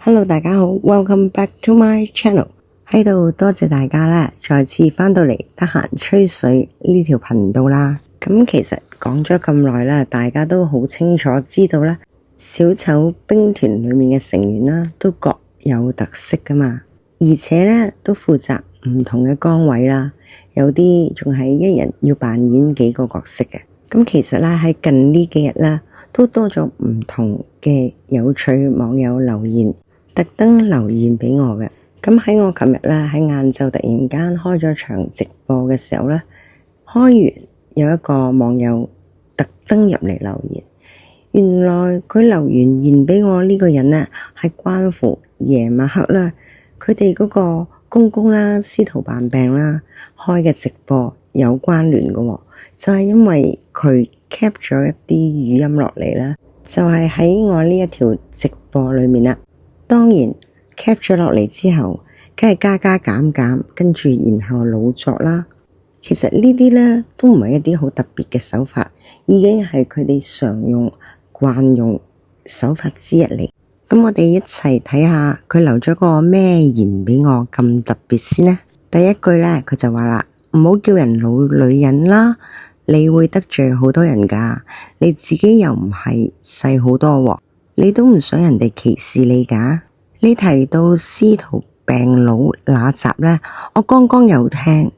Hello， 大家好 ，Welcome back to my channel。喺度多謝大家啦，再次返到嚟得閒吹水呢條頻道啦。咁其實講咗咁耐啦，大家都好清楚知道啦，小丑兵團裏面嘅成員啦，都各有特色噶嘛，而且咧都負責唔同嘅崗位啦，有啲仲係一人要扮演幾個角色嘅。咁其實咧喺近呢幾日啦，都多咗唔同嘅有趣網友留言。特登留言畀我嘅，咁喺我琴日咧喺晏晝突然間開咗場直播嘅時候咧，開完有一個網友特登入嚟留言，原來佢留言畀我呢個人咧係關乎夜晚黑啦，佢哋嗰個公公啦司徒扮病啦開嘅直播有關聯嘅，就係因為佢 cap 咗一啲語音落嚟啦，就係喺我呢一條直播裏面啦。當然 cap 咗落嚟之後，梗係加加減減，跟住然後老作啦。其實呢啲咧都唔係一啲好特別嘅手法，已經係佢哋常用慣用手法之一嚟。咁我哋一齊睇下佢留咗個咩言畀我咁特別先呢？第一句咧，佢就話啦，唔好叫人老女人啦，你會得罪好多人噶，你自己又唔係細好多喎。你都唔想人哋歧視你噶？你提到司徒病佬那集呢，我剛剛有聽，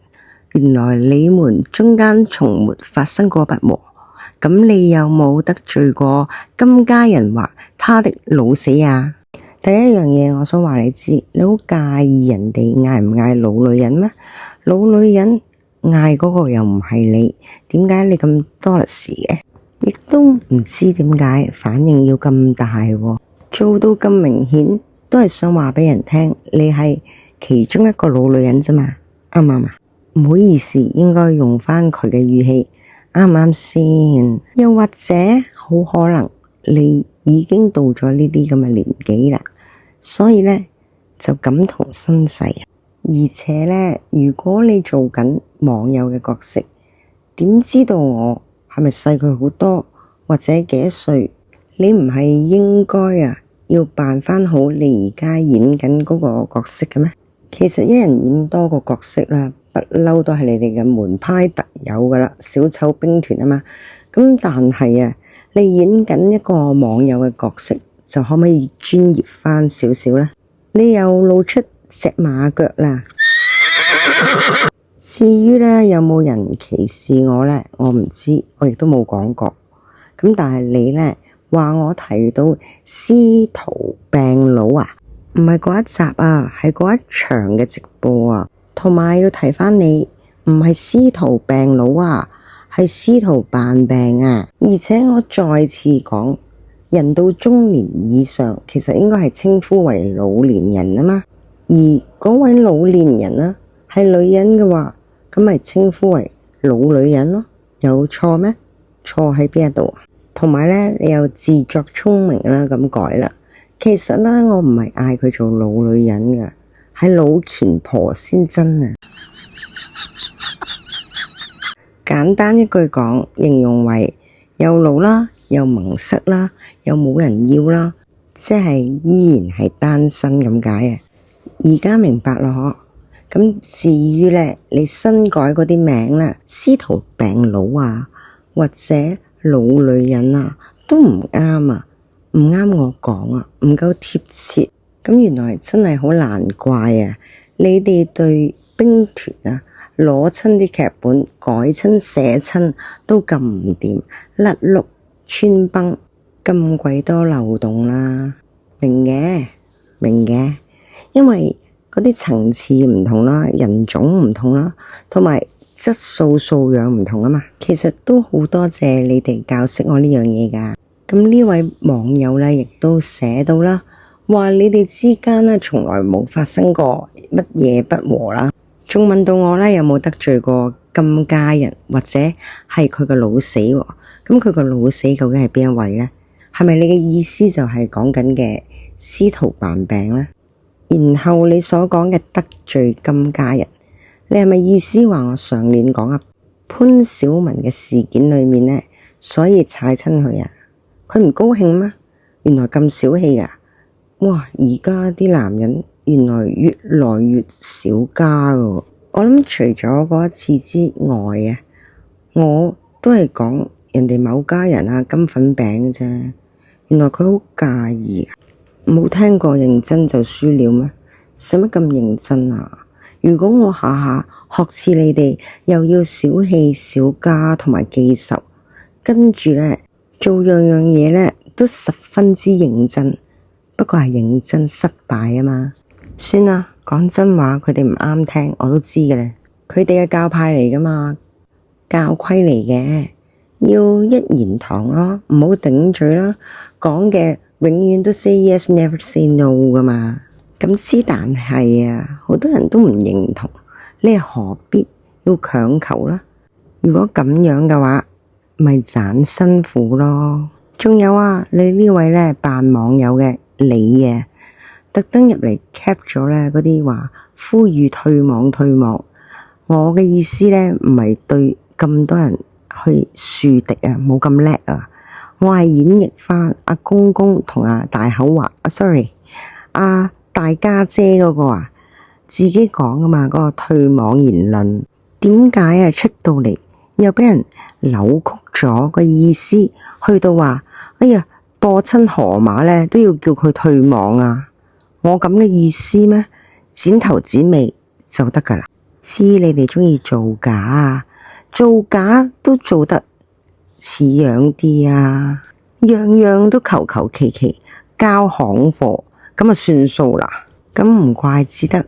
原來你們中間從沒發生過不和，咁你有冇得罪過金家人或他的老死啊？第一樣嘢我想話你知，你好介意人哋嗌唔嗌老女人咩？老女人嗌嗰個又唔係你，點解你咁多律事嘅？亦都唔知點解反應要咁大喎，做到咁明顯，都係想話畀人聽，你係其中一個老女人啫嘛，啱唔啱啊？唔好意思，應該用返佢嘅語氣，啱唔啱先？又或者好可能你已經到咗呢啲咁嘅年紀啦，所以咧就感同身世。而且咧，如果你做緊網友嘅角色，點知道我係咪細佢好多，或者幾多歲？你唔係應該要扮返好你而家演緊嗰個角色嘅咩？其實一人演多個角色啦，不嬲都係你哋嘅門派特有噶啦，小丑兵團啊嘛。咁但係你演緊一個網友嘅角色，就可唔可以專業返少少呢？你又露出隻馬腳啦。至於咧有冇人歧視我咧，我唔知，我亦都冇講過。咁但係你咧話我提到司徒病佬啊，唔係嗰一集啊，係嗰一場嘅直播啊。同埋要提返你，唔係司徒病佬啊，係司徒扮病啊。而且我再次講，人到中年以上，其實應該係稱呼為老年人啊嘛。而嗰位老年人啊，係女人嘅話，咁咪稱呼為老女人咯，有錯咩？錯喺邊一度啊？同埋咧，你又自作聰明啦，咁改啦。其實咧，我唔係嗌佢做老女人㗎，係老虔婆先真啊。簡單一句講，形容為又老啦，又矇塞啦，又冇人要啦，即係依然係單身咁解啊。而家明白咯嗬。咁至於咧，你新改嗰啲名啦，司徒病佬啊，或者老女人啊，都唔啱啊，唔啱我講啊，唔夠貼切。咁原來真係好難怪啊！你哋對兵團攞親啲劇本改親寫親都咁唔掂，甩碌穿崩咁鬼多漏洞啦，明嘅，因為嗰啲層次唔同啦，人種唔同啦，同埋質素素養唔同啊嘛。其實都好多謝你哋教識我呢樣嘢噶。咁呢位網友咧，亦都寫到啦，話你哋之間咧從來冇發生過乜嘢不和啦。仲問到我咧有冇得罪過金家人，或者係佢個老死喎？咁佢個老死究竟係邊一位咧？係咪你嘅意思就係講緊嘅司徒扮病咧？然後你所講嘅得罪金家人，你係咪意思話我上年講潘小文嘅事件裏面呢，所以踩親佢啊？佢唔高興咩？原來咁小氣啊！哇！而家啲男人原來越來越少加㗎。我諗除咗嗰一次之外啊，我都係講人哋某家人啊金粉餅嘅啫。原來佢好介意啊！冇聽過認真就輸了咩？使乜咁認真啊？如果我下下學似你哋，又要小氣小家同埋記仇，跟住呢，做樣樣嘢呢都十分之認真，不過係認真失敗啊嘛。算啦，講真話，佢哋唔啱聽，我都知嘅咧。佢哋嘅教派嚟噶嘛，教規嚟嘅，要一言堂咯，唔好頂嘴啦，講嘅永遠都 say yes never say no 噶嘛。咁之但係啊，好多人都唔認同，你何必要強求啦？如果咁樣嘅話，咪盞辛苦咯。仲有啊，你呢位咧扮網友嘅你啊，特登入嚟 cap 咗咧嗰啲話呼籲退網退網。我嘅意思咧唔係對咁多人去樹敵啊，冇咁叻啊。我係演繹翻阿公公同阿大口話，sorry，阿大家姐嗰個啊，自己講噶嘛，嗰個退網言論，點解啊出到嚟又俾人扭曲咗個意思，去到話哎呀播親河馬咧都要叫佢退網啊？我咁嘅意思咩？剪頭剪尾就得噶啦。知你哋中意造假啊，造假都做得似樣啲啊，樣樣都求求其其交行貨，咁啊算數啦。咁唔怪之得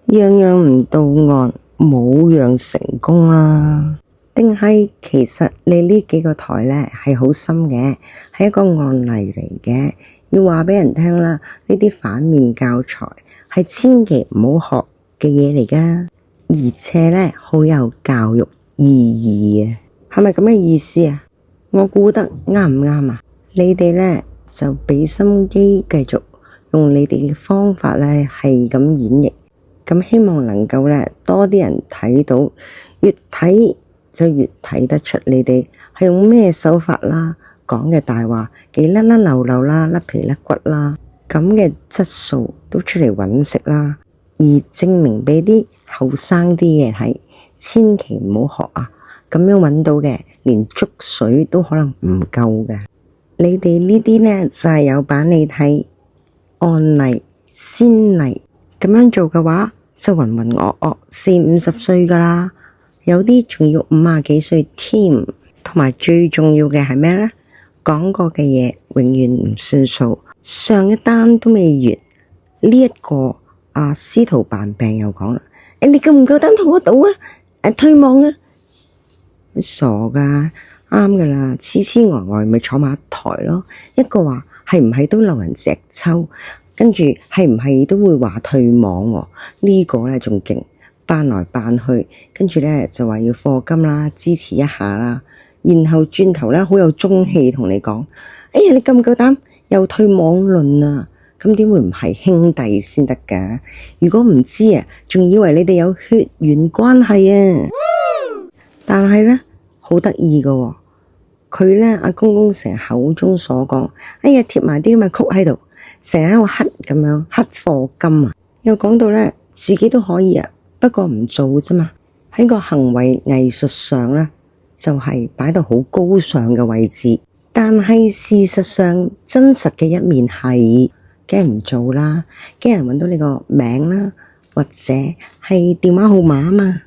樣樣唔到岸，冇樣成功啦。定係其實你呢幾個台呢係好深嘅，係一個案例嚟嘅，要話俾人聽啦。呢啲反面教材係千祈唔好學嘅嘢嚟噶，而且呢好有教育意義啊。係咪咁嘅意思啊？我估得啱唔啱啊？你哋呢就俾心機繼續用你哋嘅方法呢係咁演繹，咁希望能夠呢多啲人睇到，越睇就越睇得出你哋係用咩手法啦，講嘅大話幾甩甩漏漏啦，甩皮甩骨啦，咁嘅質素都出嚟揾食啦，而證明俾啲後生啲嘅睇，千祈唔好學啊！咁樣揾到嘅連粥水都可能唔夠嘅。你哋呢啲呢就係有版你睇，案例先例，咁樣做嘅話就渾渾噩噩40-50歲噶啦，有啲仲要50幾歲添。同埋最重要嘅係咩呢？講過嘅嘢永遠唔算數，上一單都未完，呢一個阿司徒扮病又講啦，你夠唔夠膽同我賭啊？退網啊？傻噶，啱噶啦，痴痴呆呆咪坐埋一台咯。一個話係唔係都留人隻抽，跟住係唔係都會話退網喎？呢個咧仲勁，扮來扮去，跟住咧就話要課金啦，支持一下啦，然後轉頭咧好有中氣同你講，哎呀你夠唔夠膽又退網論啊？咁點會唔係兄弟先得噶？如果唔知啊，仲以為你哋有血緣關係啊！但係咧好得意噶，佢咧阿公公成日口中所講，哎呀貼埋啲咁嘅曲喺度，成日喺度乞咁樣乞課金啊，又講到咧自己都可以啊，不過唔做啫嘛。喺個行為藝術上咧，就係擺到好高尚嘅位置，但係事實上真實嘅一面係，梗係唔做啦，驚人搵到你個名啦，或者係電話號碼啊嘛，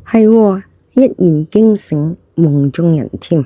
係喎。一言驚醒夢中人添，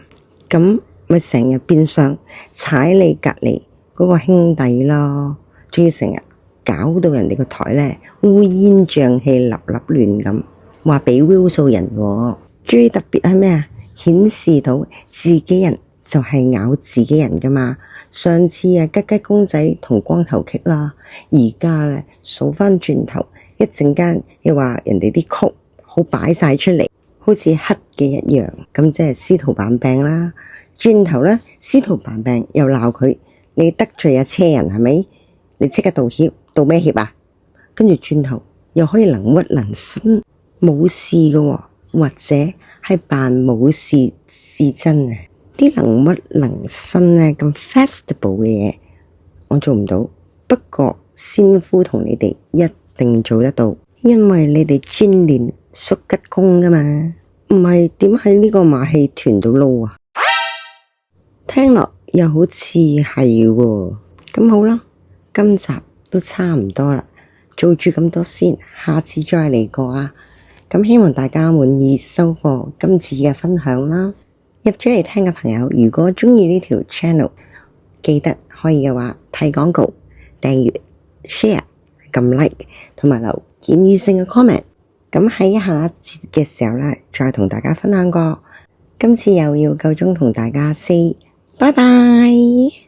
咁咪成日變相踩你隔籬嗰個兄弟咯，仲要成日搞到人哋個台咧烏煙瘴氣、立立亂咁，話俾 view 數人喎。最特別係咩啊？顯示到自己人就係咬自己人噶嘛。上次啊吉吉公仔同光頭劇啦，而家咧數翻轉頭，一陣間又話人哋啲曲好擺晒出嚟，好似黑嘅一樣，咁即係司徒扮病啦。轉頭咧，司徒扮病又鬧佢，你得罪阿車人係咪？你即刻道歉，道咩歉啊？跟住轉頭又可以能屈能伸，冇事嘅喎，或者係扮冇事是真嘅。啲能屈能伸咧咁 festival 嘅嘢，我做唔到，不過仙夫同你哋一定做得到，因為你哋專練縮吉功噶嘛，唔係點喺呢個馬戲團度撈啊？聽落又好似係喎，咁好啦，今集都差唔多啦，做住咁多先，下次再嚟過啊！咁希望大家滿意收穫今次嘅分享啦。入咗嚟聽嘅朋友，如果鍾意呢條 channel，記得可以嘅話睇廣告、訂閱、share、撳 like 同埋留建議性嘅 comment。咁喺下一節嘅時候咧，再同大家分享過。今次又要夠鐘同大家 say 拜拜。